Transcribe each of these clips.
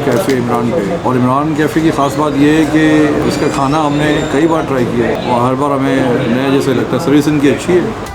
Cafe Imran पे। और Imran cafe की ख़ास बात यह है कि उसका खाना हमने कई बार ट्राई किया है और हर बार हमें नया जैसे लगता है। सर्विस इनकी अच्छी है।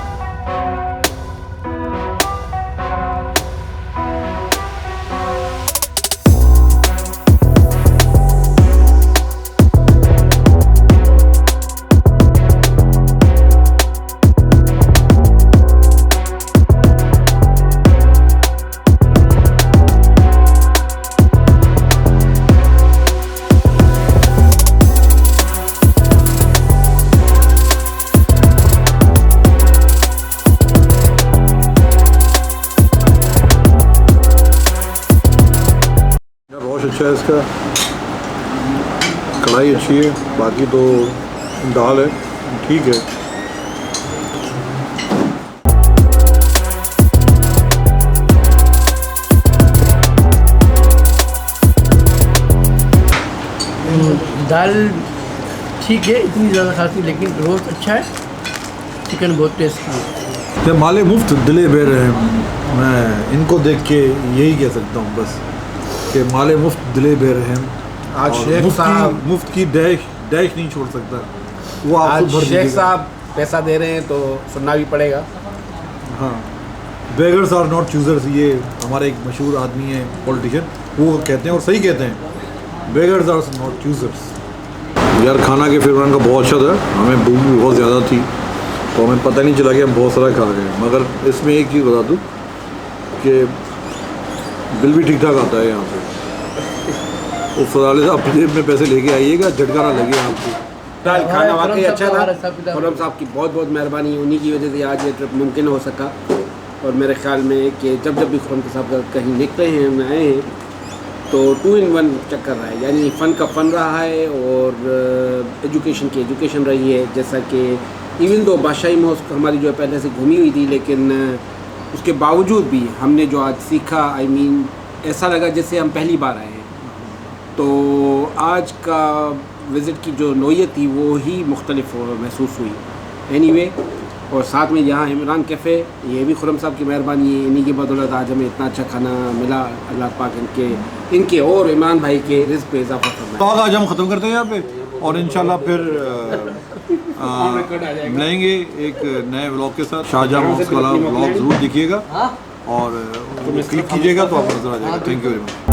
बहुत अच्छा है इसका, कढ़ाई अच्छी है, बाकी तो दाल है ठीक है। दाल ठीक है, इतनी ज़्यादा खास नहीं, लेकिन रोस्ट अच्छा है। चिकन बहुत टेस्टी है। तो माले मुफ्त दिले बेर हैं, मैं इनको देख के यही कह सकता हूँ बस कि माले मुफ्त दिले बेर हैं। आज शेख साहब मुफ्त की डैश नहीं छोड़ सकता वो। आज शेख साहब पैसा दे रहे हैं तो सुनना भी पड़ेगा। हाँ, बेगर्स आर नॉट चूजर्स, ये हमारे एक मशहूर आदमी है पॉलिटिशियन, वो कहते हैं और सही कहते हैं, बेगर्स आर नॉट चूजर्स। यार खाना के फिर का बहुत अच्छा था, हमें भूख भी बहुत ज़्यादा थी तो हमें पता नहीं चला कि हम बहुत सारा खा गए। मगर इसमें एक चीज़ बता दूँ कि बिल भी ठीक ठाक आता है यहाँ पे। वो फजाले से अपने जेब में पैसे लेके आइएगा, झटका ना लगे आपको। खाना वाकई अच्छा था। खुरम साहब की बहुत बहुत मेहरबानी, उन्हीं की वजह से आज ये ट्रिप मुमकिन हो सका। और मेरे ख्याल में कि जब भी खुरम साहब कहीं निकले हैं, हम आए हैं, तो 2 in 1 चक्कर रहा है। यानी फ़न का फ़न रहा है और एजुकेशन की एजुकेशन रही है। जैसा कि इवन दो बादशाही मॉस्क हमारी जो है पहले से घूमी हुई थी, लेकिन उसके बावजूद भी हमने जो आज सीखा, ऐसा लगा जैसे हम पहली बार आए हैं। तो आज का विज़िट की जो नोयत थी वो ही मुख्तलिफ महसूस हुई। एनीवे, और साथ में यहाँ इमरान कैफ़े, ये भी खुरम साहब की मेहरबानी है, इन्हीं की बदौलत आज हमें इतना अच्छा खाना मिला। अल्लाह पाक इनके और इमरान भाई के रिज़्क़ पे इजाफ़ा फरमाए। तो आज हम ख़त्म करते हैं यहाँ पे और इंशाल्लाह फिर मिलेंगे एक नए व्लॉग के साथ। शाहजहाँ मॉस्क वाला व्लॉग ज़रूर देखिएगा और क्लिक कीजिएगा तो आपको नज़र आ जाएगा। Thank you very much.